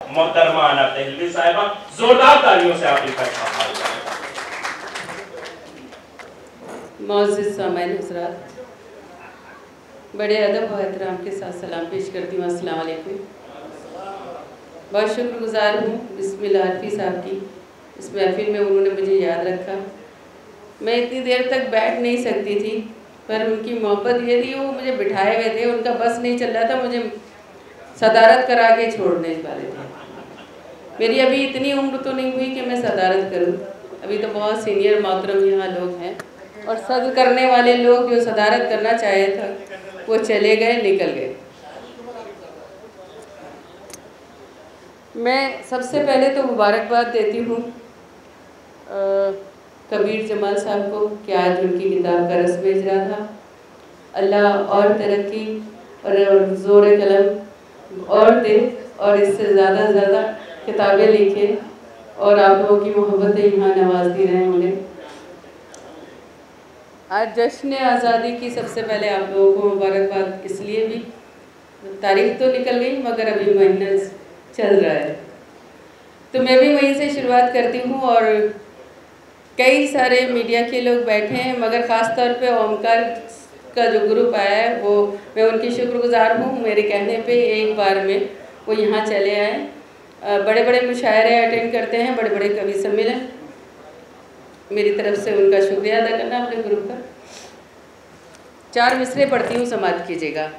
मोहतरमा आना तहलवी साहिबा, जोरदार तालियों से आप इनका इस्तेमाल करें। मौजूद सामाइन हज़रात, बड़े अदब व एहतराम के साथ सलाम पेश करती हूँ। अस्सलाम वालेकुम। बहुत शुक्रगुज़ार हूँ बिस्मिल्लाह हरफी साहब की, इस महफिल में उन्होंने मुझे याद रखा। मैं इतनी देर तक बैठ नहीं सकती थी, पर उनकी मोहब्बत ये थी, वो मुझे बिठाए हुए थे, उनका बस नहीं चल रहा था, मुझे सदारत करा के छोड़ने वाले थे। मेरी अभी इतनी उम्र तो नहीं हुई कि मैं सदारत करूं, अभी तो बहुत सीनियर मोहतरम यहाँ लोग हैं, और सद करने वाले लोग जो सदारत करना चाहे था वो चले गए, निकल गए। मैं सबसे पहले तो मुबारकबाद देती हूँ कबीर जमाल साहब को कि आज उनकी किताब का रस भेज रहा था। अल्लाह और तरक्की और ज़ोर कलम और दे, और इससे ज़्यादा से ज़्यादा किताबें लिखे और आप लोगों की मोहब्बतें यहाँ नवाजती रहें उन्हें। आज जश्न आज़ादी की सबसे पहले आप लोगों को मुबारकबाद, इसलिए भी तारीख तो निकल गई मगर अभी महीना चल रहा है, तो मैं भी वहीं से शुरुआत करती हूँ। और कई सारे मीडिया के लोग बैठे हैं, मगर ख़ास तौर पे ओमकार का जो ग्रुप आया है वो मैं उनकी शुक्रगुज़ार हूँ। मेरे कहने पे एक बार में वो यहाँ चले आए। बड़े बड़े मुशायरे अटेंड करते हैं, बड़े बड़े कवि सम्मेलन, मेरी तरफ से उनका शुक्रिया अदा करना अपने ग्रुप का। 4 मिसरे पढ़ती हूँ, समाप्त कीजिएगा।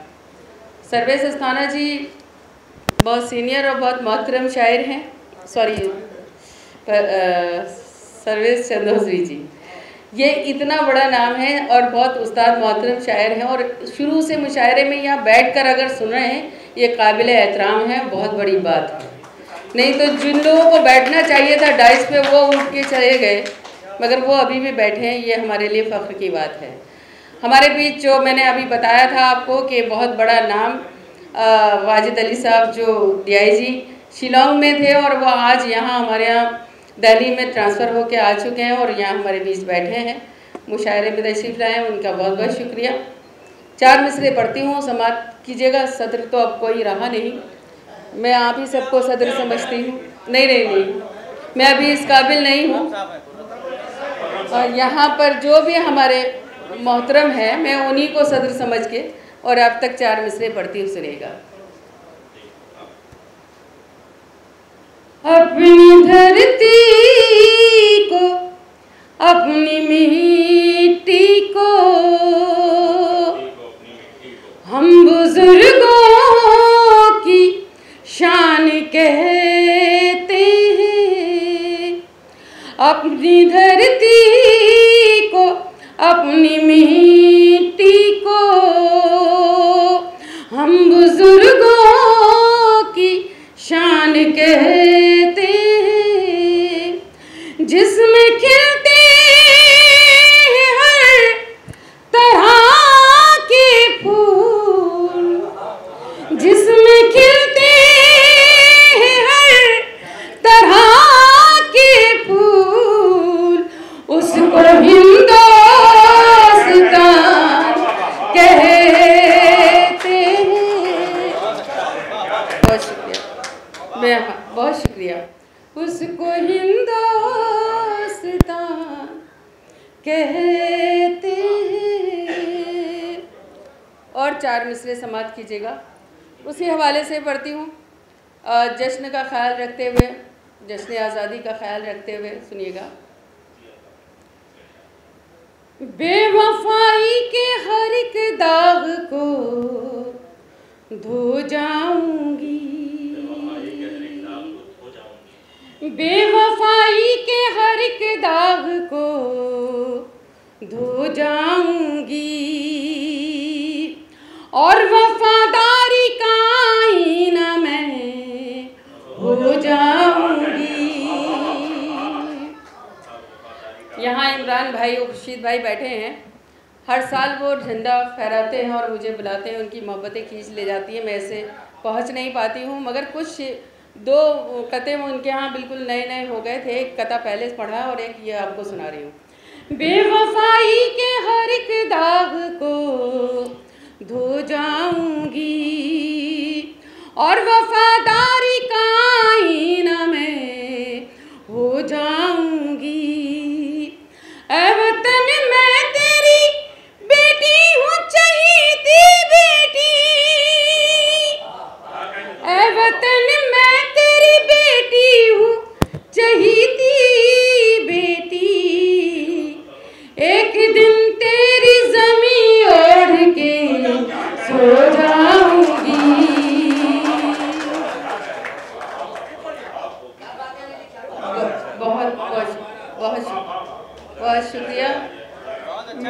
सर्वेश अस्थाना जी बहुत सीनियर और बहुत मोहतरम शायर हैं, सर्वेश चंदोसरी जी, ये इतना बड़ा नाम है और बहुत उस्ताद मोहतरम शायर हैं, और शुरू से मुशायरे में यहाँ बैठकर अगर सुन रहे हैं, ये काबिल एहतराम है, बहुत बड़ी बात है। नहीं तो जिन लोगों को बैठना चाहिए था डाइस पे वो उठ के चले गए, मगर वो अभी भी बैठे हैं, ये हमारे लिए फ़ख्र की बात है। हमारे बीच जो मैंने अभी बताया था आपको कि बहुत बड़ा नाम वाजिद अली साहब जो DIG शिलोंग में थे, और वो आज यहाँ हमारे यहाँ दिल्ली में ट्रांसफ़र होकर आ चुके हैं और यहाँ हमारे बीच बैठे हैं, मुशायरे में तशरीफ़ लाए हैं, उनका बहुत बहुत शुक्रिया। 4 मिसरे पढ़ती हूँ, समाप्त कीजिएगा। सदर तो अब कोई रहा नहीं, मैं आप ही सबको सदर समझती हूँ। नहीं, मैं अभी इस काबिल नहीं हूँ। और यहाँ पर जो भी हमारे मोहतरम हैं, मैं उन्हीं को सदर समझ के और अब तक 4 मिसरे पढ़ती हूँ, सुनिएगा। अपनी धरती को, अपनी मिट्टी को हम बुजुर्गों की शान कहते हैं। अपनी धरती को, अपनी मिट्टी को हम बुजुर्गों की शान कहते हैं, जिसमें खिलते हर तरह के फूल, जिसमें खिलते हर तरह के फूल, उसको हिंदुस्तान कहते हैं। बहुत शुक्रिया, बहुत शुक्रिया। उसको हिंदुस्तान कहते हैं। और 4 मिसरे समाप्त कीजिएगा। उसी हवाले से पढ़ती हूँ। जश्न का ख्याल रखते हुए, जश्न आज़ादी का ख्याल रखते हुए सुनिएगा। बेवफाई के हर एक दाग को धो जाऊंगी, बेवफाई के हर एक दाग को धो जाऊंगी, और वफादारी का आईना मैं हो जाऊंगी। यहाँ इमरान भाई और खुर्शीद भाई बैठे हैं, हर साल वो झंडा फहराते हैं और मुझे बुलाते हैं, उनकी मोहब्बतें खींच ले जाती हैं, मैं ऐसे पहुँच नहीं पाती हूँ, मगर कुछ 2 कते उनके यहाँ बिल्कुल नए नए हो गए थे। एक कता पहले पढ़ा और एक ये आपको सुना रही हूँ। बेवफाई के हर एक दाग को धो जाऊंगी, और वफादारी का आईना मैं हो जाऊंगी। ऐ वतन मैं तेरी बेटी हूँ, चहीती बेटी। ऐ वतन मैं तेरी बेटी हूँ, चहीती बेटी। एक दिन तेरी ज़मीं ओढ़ के सो जाऊंगी। बहुत बहुत बहुत बहुत शुक्रिया।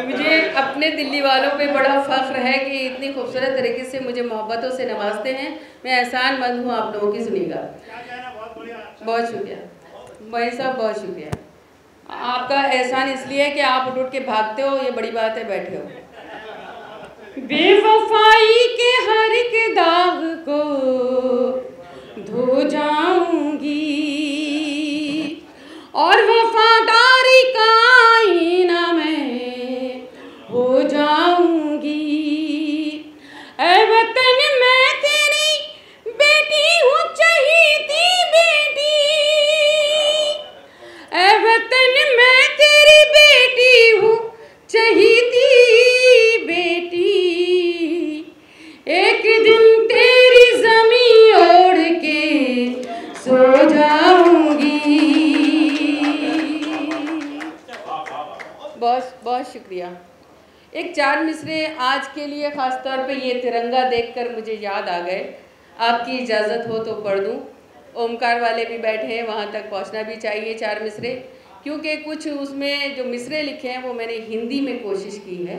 मुझे अपने दिल्ली वालों पे बड़ा फ़ख्र है कि इतनी खूबसूरत तरीके से मुझे मोहब्बतों से नवाजते हैं। मैं एहसानमंद हूँ आप लोगों की। सुनिएगा। बहुत शुक्रिया भाई साहब, बहुत शुक्रिया। आपका एहसान इसलिए है कि आप उठ के भागते हो, ये बड़ी बात है। बैठे हो। बेवफाई के हर एक दाग को धो जाऊंगी और वफादारी का आईना मैं हो जाऊंगी। ऐ वतन मैं तेरी बेटी हूँ, चहीती बेटी। ऐ वतन मैं तेरी बेटी हूँ, चहीती बेटी। एक दिन तेरी ज़मीं ओढ़ के सो जाऊंगी। बहुत बहुत शुक्रिया। एक 4 मिसरे आज के लिए ख़ास तौर पे ये तिरंगा देखकर मुझे याद आ गए। आपकी इजाज़त हो तो पढ़ दूँ। ओमकार वाले भी बैठे हैं, वहाँ तक पहुँचना भी चाहिए 4 मिसरे, क्योंकि कुछ उसमें जो मिसरे लिखे हैं वो मैंने हिंदी में कोशिश की है।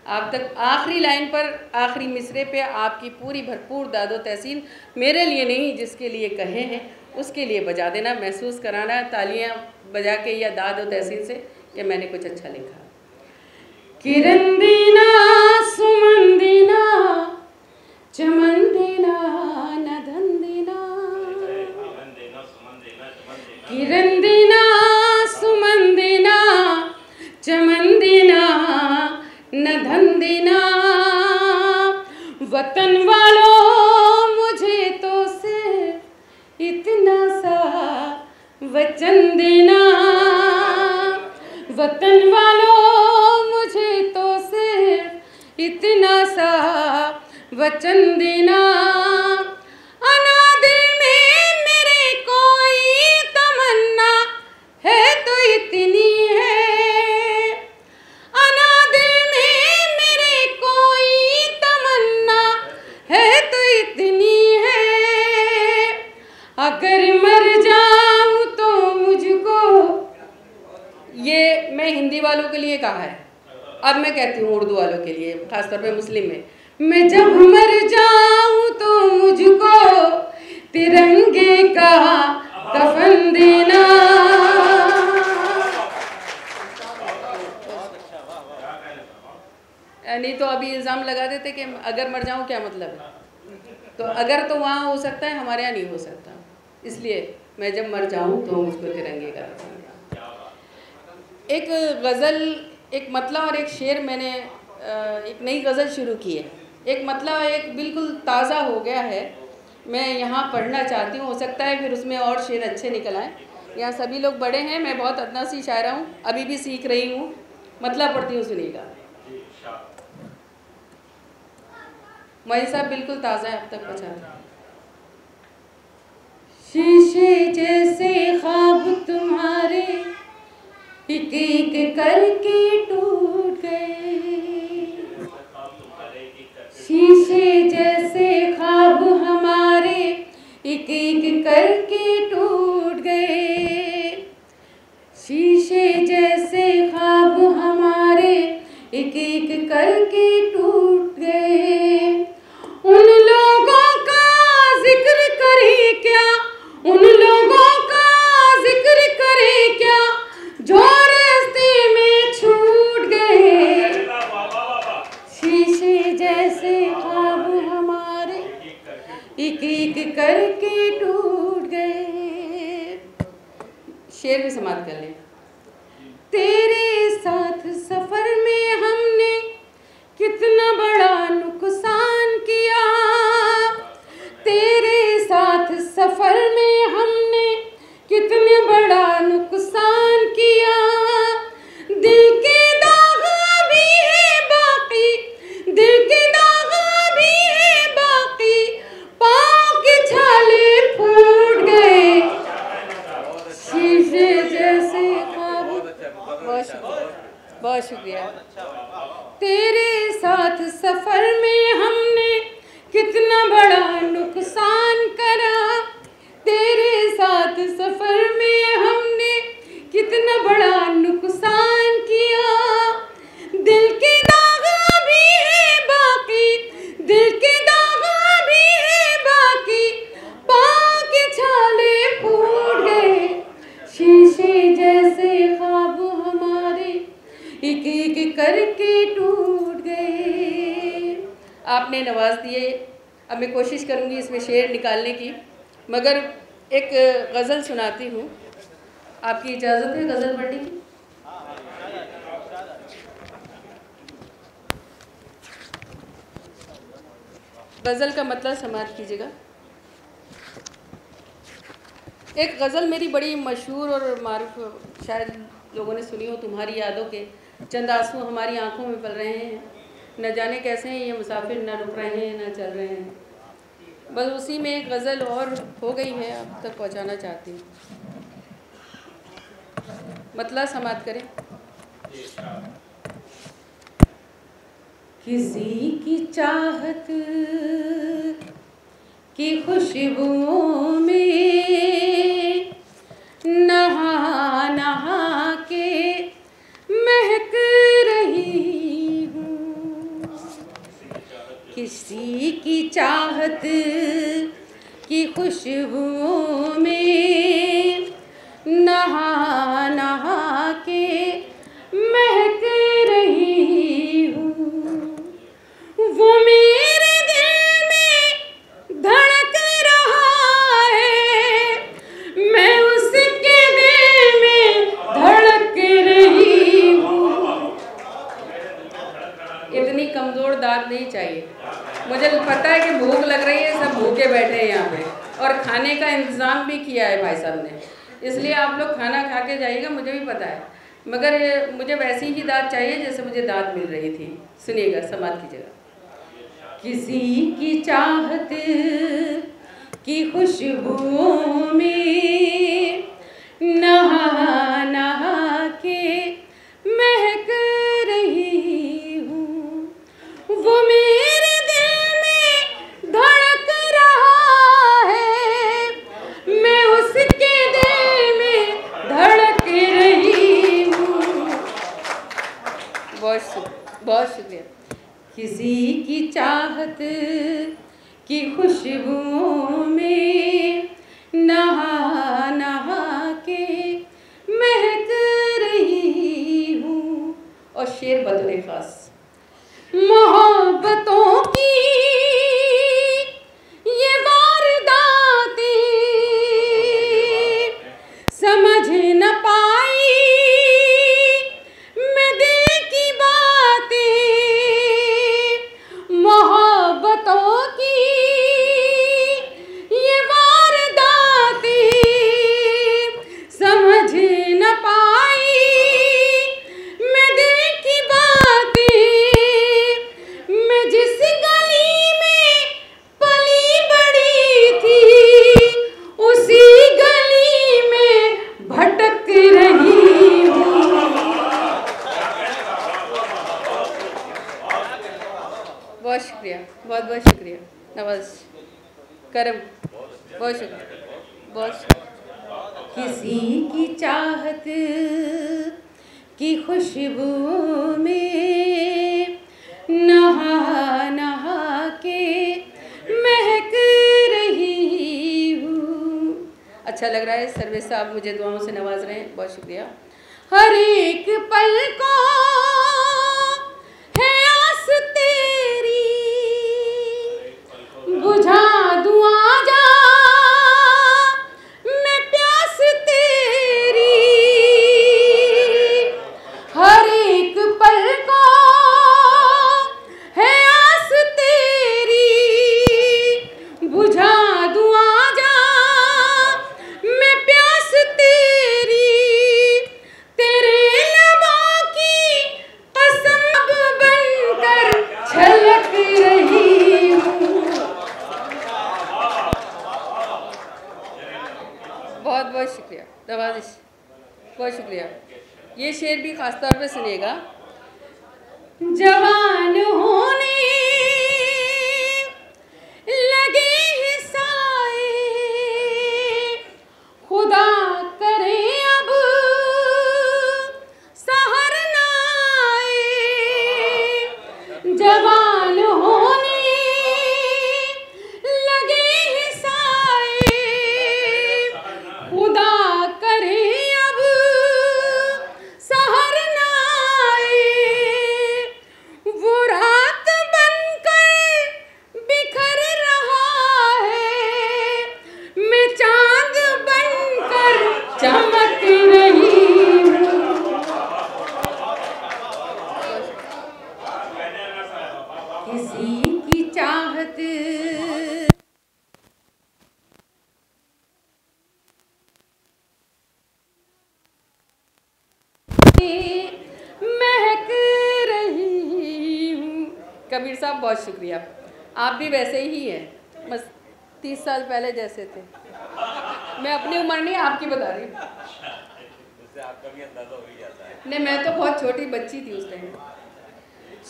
आप तक आखिरी लाइन पर, आखिरी मिसरे पे आपकी पूरी भरपूर दादो तहसीन, मेरे लिए नहीं जिसके लिए कहे हैं उसके लिए बजा देना, महसूस कराना तालियां बजा के या दादो तहसीन से कि मैंने कुछ अच्छा लिखा। किरण दीना सुमन दीना चमन दीना न धन दीना। किरण दीना सुमन दीना चमन दीना न धन दीना। वतन वालों मुझे तो सिर्फ इतना सा वचन देना। वतन वालों मुझे तो सिर्फ इतना सा वचन देना। अनादिल में मेरे कोई तमन्ना है तो इतनी है। अनादिल में मेरे कोई तमन्ना है तो इतनी है। अगर मर जाऊं तो मुझको, ये मैं हिंदी वालों के लिए कहा है, अब मैं कहती हूँ उर्दू वालों के लिए, खासतौर पे मुस्लिम में। मैं जब मर जाऊं तो मुझको तिरंगे का कफन देना। नहीं तो अभी इल्ज़ाम लगा देते कि अगर मर जाऊं क्या मतलब है, तो अगर तो वहाँ हो सकता है, हमारे यहाँ नहीं हो सकता। इसलिए मैं जब मर जाऊं तो मुझको तिरंगे का कफन देना। एक गज़ल, एक मतला और एक शेर, मैंने एक नई गज़ल शुरू की है। एक मतला एक बिल्कुल ताज़ा हो गया है, मैं यहाँ पढ़ना चाहती हूँ। हो सकता है फिर उसमें और शेर अच्छे निकल आएँ। यहाँ सभी लोग बड़े हैं, मैं बहुत अदना सी शायरा हूँ, अभी भी सीख रही हूँ। मतला पढ़ती हूँ, सुनिएगा। मई साहब बिल्कुल ताज़ा है, अब तक पहुँचा। शीशे जैसे ख्वाब तुम्हारे एक एक करके टूट गए। शीशे जैसे ख्वाब हमारे एक एक करके टूट गए। शीशे जैसे ख्वाब हमारे एक एक करके टूट गए। उन लोगों का जिक्र करे क्या, उन लोगों का जिक्र करे क्या जो रास्ते में छूट गए। शीशे जैसे ख्वाब हमारे एक एक करके टूट गए। शेर भी समाप्त कर लें। तेरे साथ सफर में हमने कितना बड़ा नुकसान किया। तेरे बहुत शुक्रिया। तेरे साथ सफर में हमने कितना बड़ा नुकसान करा, तेरे साथ सफर में हमने कितना बड़ा नुकसान किया। दिल के दागा भी है बाकी, दिल के दागा भी है बाकी, पाँव के छाले फूट गए, शीशे जैसे ख्वाब हमारे एक एक करके टूट गए। आपने नवाज दिए। अब मैं कोशिश करूंगी इसमें शेर निकालने की, मगर एक गज़ल सुनाती हूँ। आपकी इजाज़त है गज़ल पढ़ने की? गज़ल का मतलब समाप्त कीजिएगा। एक गज़ल मेरी बड़ी मशहूर और मारूफ, शायद लोगों ने सुनी हो, तुम्हारी यादों के चंद आंसू हमारी आंखों में पल रहे हैं, न जाने कैसे हैं ये मुसाफिर, न रुक रहे हैं न चल रहे हैं। बस उसी में एक गज़ल और हो गई है, अब तक पहुंचाना चाहती हूँ। मतलब समाप्त करें। किसी की चाहत की खुशबुओं में नहा नहा के महक रही हूँ, किसी की चाहत की खुशबुओं में नहा नहा के महक रही हूँ। वो मेरे दिल में धड़क रहा है, मैं उसके दिल में धड़क रही हूँ। इतनी कमज़ोर दाद नहीं चाहिए। मुझे पता है कि भूख लग रही है, सब भूखे बैठे हैं यहाँ पे, और खाने का इंतज़ाम भी किया है भाई साहब ने, इसलिए आप लोग खाना खा के जाइएगा, मुझे भी पता है। मगर मुझे वैसी ही दाद चाहिए जैसे मुझे दाद मिल रही थी। सुनिएगा, समाप्त कीजिएगा। किसी की चाहत की खुशबुओं में नहा नहा के महक रही हूँ, वो मेरे दिल में धड़क रहा है, मैं उसके दिल में धड़क रही हूँ। बहुत शुक्रिया। किसी की चाहत की खुशबुओं में नहा नहा के महक रही हूँ। और शेर बतौर खास, मोहब्बतों की ये वारदातें समझ न पाई मैं दिल की बातें, मोहब्बतों की ये वारदातें समझ न पाई मैं दिल की बातें। मैं जिस गली में पली बड़ी थी, उसी गली में भटक रही हूँ। बहुत शुक्रिया, बहुत बहुत शुक्रिया नवाज करम, बहुत शुक्रिया, बहुत शुक्रिया। किसी की चाहत की खुशबू में नहा नहा के महक रही हूँ। अच्छा लग रहा है। सर्वेश साहब मुझे दुआओं से नवाज रहे हैं, बहुत शुक्रिया। हर एक पल को है आस तेरी, बुझा दूँ आजा मैं प्यास तेरी। हर एक पल को है आस तेरी, बुझा दूँ आजा मैं प्यास तेरी। तेरे लबों की कसम बनकर छलक रही हूँ। बहुत बहुत शुक्रिया नवाजिश, बहुत शुक्रिया। ये शेर भी खास तौर पे सुनिएगा। जवान होने लगे हैं साए, खुदा करे अब सहर ना आए। जवान होने लगे हैं साए, खुदा करे अब सहर ना आए। वो रात बनकर बिखर रहा है, मैं चांद बनकर चमक रही हूँ। किसी की चाहत महक रही हूँ। कबीर साहब बहुत शुक्रिया, आप भी वैसे ही हैं, बस 30 साल पहले जैसे थे। मैं अपनी उम्र नहीं आपकी बता रही हूँ। उससे आपका भी अंदाजा हो ही जाता है। नहीं, मैं तो बहुत छोटी बच्ची थी उस टाइम।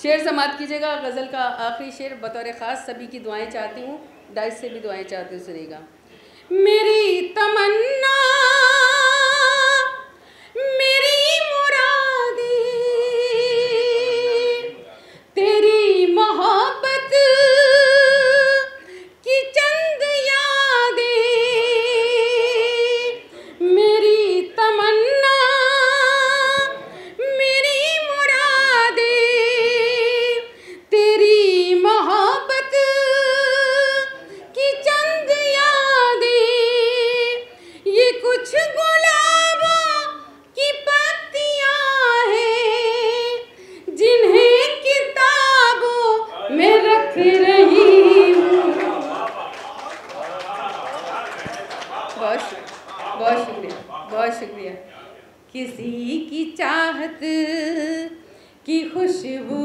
शेर समाप्त कीजिएगा। गज़ल का आखिरी शेर बतौर ख़ास सभी की दुआएं चाहती हूँ, डाइस से भी दुआएं चाहती हूँ, सुनिएगा। मेरी तमन्ना मेरी मुरादी तेरी मोहब्बत की चंद यादें। मेरी तमन्ना मेरी मुरादें तेरी मोहब्बत की चंद यादें। ये कुछ गुलाबों की पत्तियां हैं जिन्हें किताबों में रख रही हूँ। बहुत शुक्रिया, बहुत शुक्रिया। किसी की चाहत की खुशबू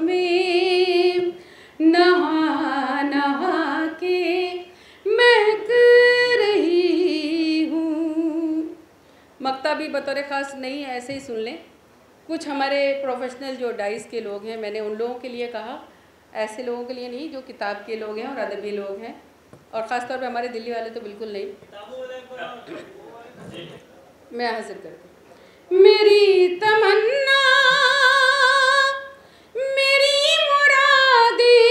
में नहा नहा के महक रही हूँ। मक्ता भी बतौर ख़ास नहीं है, ऐसे ही सुन लें। कुछ हमारे प्रोफेशनल जो डाइस के लोग हैं, मैंने उन लोगों के लिए कहा, ऐसे लोगों के लिए नहीं जो किताब के लोग हैं और अदबी लोग हैं, और ख़ास तौर पे हमारे दिल्ली वाले तो बिल्कुल नहीं। मैं हाजिर करती हूँ। मेरी तमन्ना मेरी मुरादें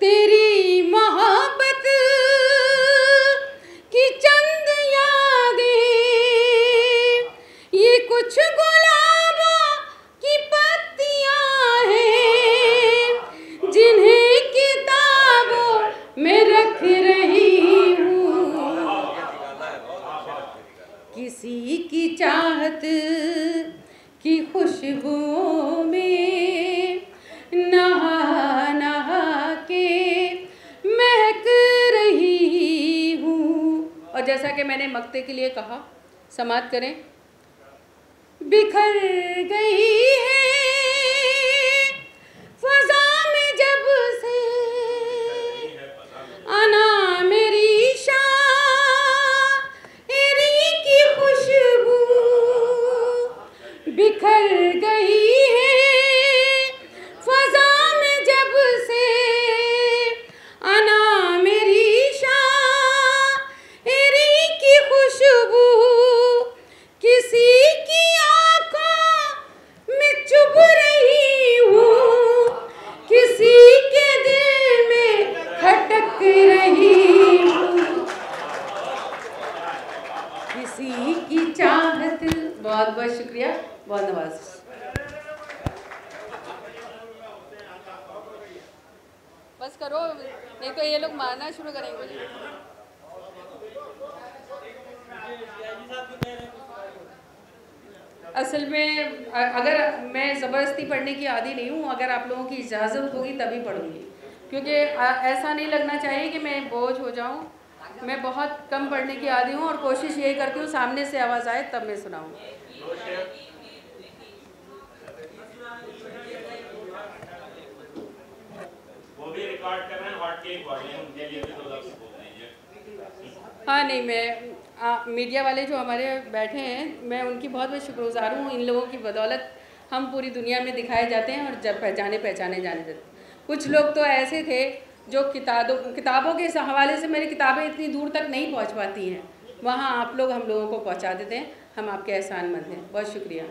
तेरी मोहब्बत की चंद यादें। ये कुछ गुलाबों की पत्तियां हैं जिन्हें किताबों में रख रही हूँ। किसी की चाहत की खुशबू में नहा नहा के महक रही हूँ। और जैसा कि मैंने मक्ते के लिए कहा, समाप्त करें। बिखर गई है फ़ज़ा में जब से आना मेरी शायरी की खुशबू। बिखर गई है फ़ज़ा में जब से आना मेरी शायरी की खुशबू। किसी की आँखों में चुभ रही हूँ, किसी के दिल में खटक रही हूँ। किसी की चाहत। बहुत बहुत शुक्रिया, बहुत नवाज। बस करो, नहीं तो ये लोग मारना शुरू करेंगे। असल में अगर मैं ज़बरदस्ती पढ़ने की आदी नहीं हूँ, अगर आप लोगों की इजाज़त होगी तभी पढ़ूँगी, क्योंकि ऐसा नहीं लगना चाहिए कि मैं बोझ हो जाऊँ। मैं बहुत कम पढ़ने की आदी हूँ और कोशिश यही करती हूँ सामने से आवाज़ आए तब मैं सुनाऊँ। वो भी रिकॉर्ड कर रहे हैं, हॉट केक वाले, उनके लिए भी 2 लफ्ज़ बोल दीजिए। हाँ नहीं, मैं मीडिया वाले जो हमारे बैठे हैं, मैं उनकी बहुत बहुत शुक्रगुजार हूँ। इन लोगों की बदौलत हम पूरी दुनिया में दिखाए जाते हैं और जब पहचाने जाने जाते हैं। कुछ लोग तो ऐसे थे जो किताबों के हवाले से मेरी किताबें इतनी दूर तक नहीं पहुँच पाती हैं, वहाँ आप लोग हम लोगों को पहुँचा देते हैं। हम आपके एहसानमंद हैं, बहुत शुक्रिया।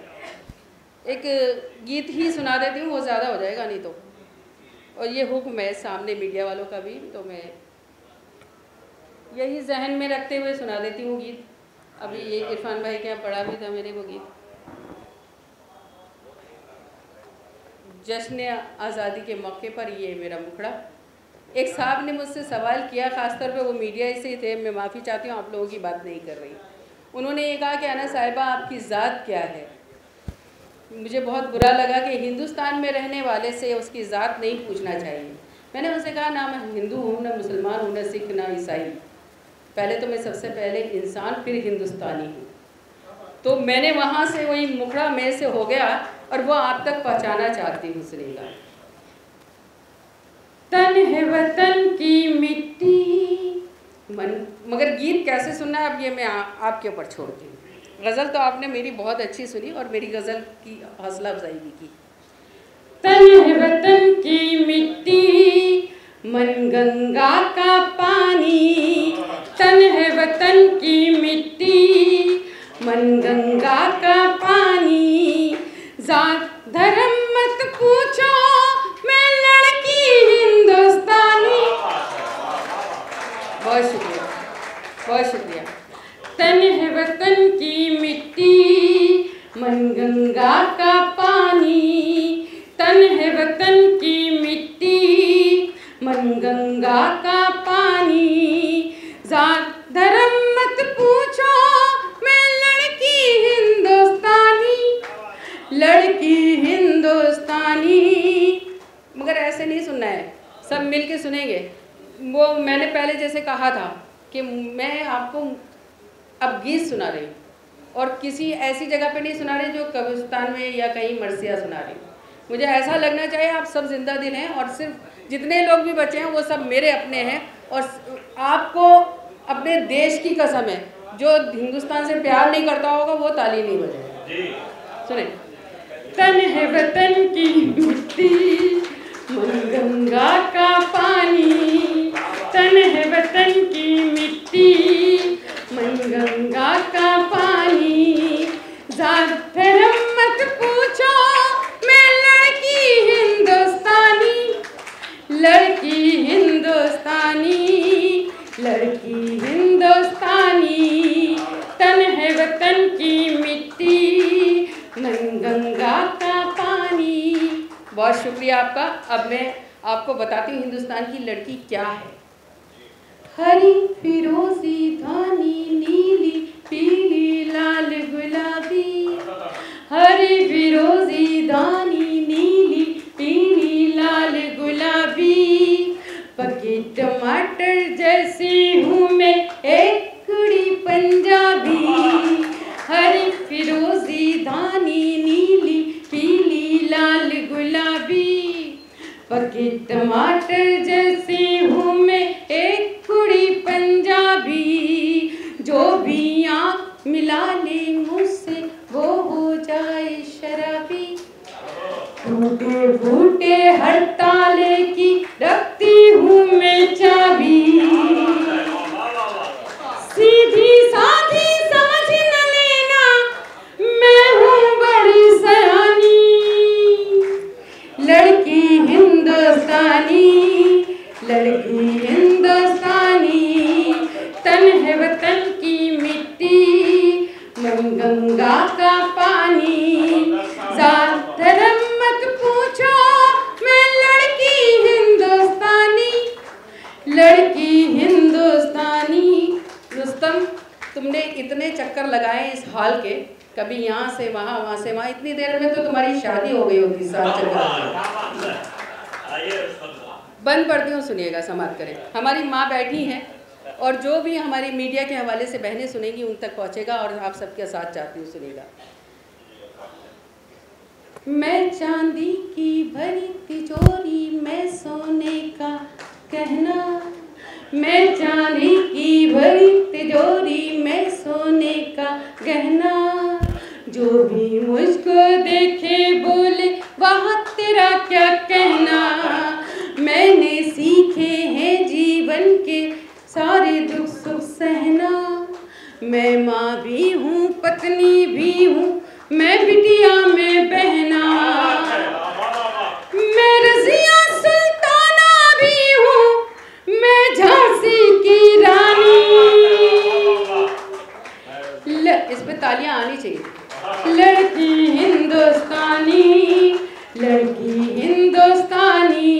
एक गीत ही सुना देती हूँ, वो ज़्यादा हो जाएगा नहीं तो। और ये हुक्म है सामने मीडिया वालों का भी, तो मैं यही जहन में रखते हुए सुना देती हूँ गीत। अभी ये इरफान भाई के यहाँ पढ़ा भी था मैंने वो गीत। जश्न आज़ादी के मौके पर ये मेरा मुखड़ा। एक साहब ने मुझसे सवाल किया, ख़ासतौर पे वो मीडिया से ही थे, मैं माफ़ी चाहती हूँ, आप लोगों की बात नहीं कर रही। उन्होंने ये कहा कि अना साहिबा आपकी ज़ात क्या है। मुझे बहुत बुरा लगा कि हिंदुस्तान में रहने वाले से उसकी ज़ात नहीं पूछना चाहिए। मैंने उनसे कहा ना मैं हिंदू हूँ, ना मुसलमान हूँ, ना सिख, ना ईसाई। पहले तो मैं सबसे पहले इंसान, फिर हिंदुस्तानी हूँ। तो मैंने वहाँ से वही मुखड़ा मेरे से हो गया और वो आप तक पहुँचाना चाहती हूँ। सुनेगा। तन है वतन की मिट्टी मन, मगर गीत कैसे सुनना है अब ये मैं आपके ऊपर छोड़ती हूँ। गज़ल तो आपने मेरी बहुत अच्छी सुनी और मेरी गज़ल की हौसला अफजाई भी की। तन है वतन की मिट्टी, मन गंगा का पानी। तन है वतन की मिट्टी, मन गंगा का पानी। जात धर्म मत पूछो, मैं लड़की हिंदुस्तानी। बहुत शुक्रिया, बहुत शुक्रिया। तन है वतन की मिट्टी, मन गंगा का पानी। तन है वतन की मिट्टी, मन गंगा का पानी। जात धर्म मत पूछो, मैं लड़की हिंदुस्तानी, लड़की हिंदुस्तानी। मगर ऐसे नहीं सुनना है, सब मिल के सुनेंगे। वो मैंने पहले जैसे कहा था कि मैं आपको अब गीत सुना रही हूँ और किसी ऐसी जगह पे नहीं सुना रही जो कब्रिस्तान में या कहीं मरसिया सुना रही हूँ। मुझे ऐसा लगना चाहिए आप सब जिंदा दिल हैं और सिर्फ जितने लोग भी बचे हैं वो सब मेरे अपने हैं। और आपको अपने देश की कसम है, जो हिंदुस्तान से प्यार नहीं करता होगा वो ताली नहीं बजाएगा। सुने। तन है वतन की मिट्टी, मन गंगा का पानी। तन है वतन की मिट्टी, मन गंगा का पानी। जात धर्म मत पूछो, मैं लड़की हिंदुस्तानी, लड़की हिंदुस्तानी, लड़की हिंदुस्तानी। तन है वतन की मिट्टी, मन गंगा का पानी। बहुत शुक्रिया आपका। अब मैं आपको बताती हूँ हिंदुस्तान की लड़की क्या है। हरी फिरोजी धानी नीली पीली लाल गुलाबी। हरी फिरोजी धानी नीली पीली लाल गुलाबी। पके टमाटर जैसी हूँ मैं एक कुड़ी पंजाबी। हरी फिरोजी धानी नीली पीली लाल गुलाबी। पके टमाटर जैसी हूँ मैं एक कुड़ी पंजाबी। जो भी आँख मिला ले मुझसे वो हो जाए शराबी। टूटे फूटे हर ताले की रखती हूँ मैं चाबी। सीधी साधी समझ न लेना, मैं हूँ बड़ी सयानी। लड़की हिंदुस्तानी, लड़की हिंदुस्तानी। तन है वतन की मिट्टी, मन गंगा का पानी। जात धर्म मत पूछो, मैं लड़की हिंदुस्तानी, लड़की हिंदुस्तानी। रुस्तम, तुमने इतने चक्कर लगाए इस हॉल के, कभी यहाँ से वहाँ से वहाँ, इतनी देर में तो तुम्हारी शादी हो गई होगी। 7 चक्कर बंद पड़ती हूँ, सुनिएगा, समाप्त करें। हमारी माँ बैठी हैं और जो भी हमारी मीडिया के हवाले से बहनें सुनेंगी उन तक पहुँचेगा और आप सबके साथ चाहती हूँ, सुनिएगा। मैं चांदी की भरी तिजोरी, मैं सोने का गहना। मैं चांदी की भरी तिजोरी, मैं जो भी मुझको देखे बोले वहाँ तेरा क्या कहना। मैंने सीखे हैं जीवन के सारे दुख सुख सहना। मैं माँ भी हूँ, पत्नी भी हूँ, मैं बिटिया में बहना। मैं रज़िया सुल्ताना भी हूँ, मैं झांसी की रानी। इस पे तालियां आनी चाहिए। लड़की हिंदुस्तानी, लड़की हिंदुस्तानी,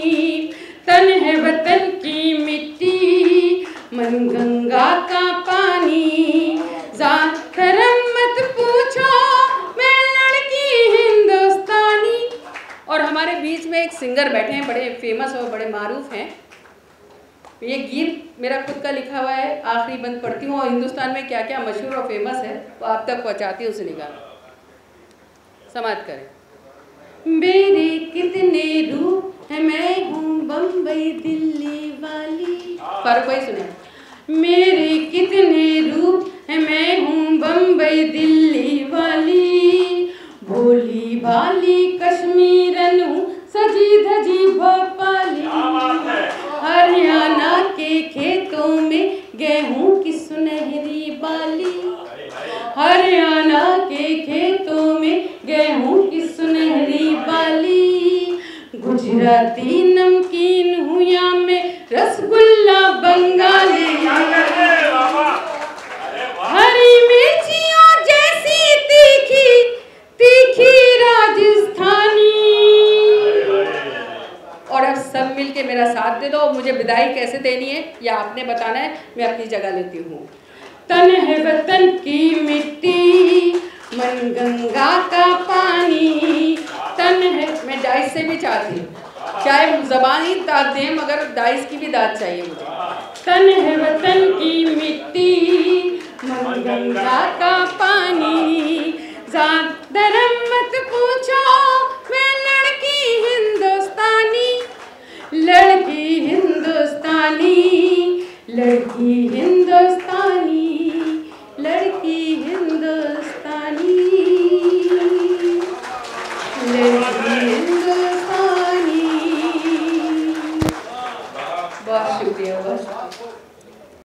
तन है वतन की मिट्टी, मन गंगा का पानी। ज़रा मत पूछो मैं लड़की हिंदुस्तानी। और हमारे बीच में एक सिंगर बैठे हैं, बड़े फेमस और बड़े मारूफ हैं। ये गीत मेरा खुद का लिखा हुआ है, आखिरी बंद पढ़ती हूँ और हिंदुस्तान में क्या क्या मशहूर और फेमस है वो आप तक पहुँचाती हूँ। उसे निकाल समाप्त करें। मेरे कितने रूप है, मैं हूँ बम्बई दिल्ली वाली। फारूक भाई सुने। मेरे कितने रूप है, मैं हूँ बम्बई दिल्ली वाली। भोली भाली कश्मीरन हूँ, सजी धजी भोपाली। हरियाणा के खेतों में गेहूं की सुनहरी बाली। हरियाणा के खेतों में गेहूं की सुनहरी बाली। गुजराती नमकीन हूँ या मैं रसगुल्ला बंगाली। हरी मिर्चियों जैसी तीखी तीखी राजस्थानी। और अब सब मिल के मेरा साथ दे दो। मुझे विदाई कैसे देनी है या आपने बताना है, मैं अपनी जगह लेती हूँ। तन है वतन की मिट्टी, मन गंगा का पानी। तन है, मैं डाइस से भी चाहती हूँ, चाहे ज़बान ही दाद दें मगर डाइस की भी दाद चाहिए मुझे। तन है वतन की मिट्टी, मन गंगा का पानी। ज़रा मत पूछो मैं लड़की हिंदुस्तानी, लड़की हिंदुस्तानी, लड़की हिंदुस्तानी, लड़की हिंदुस्तानी।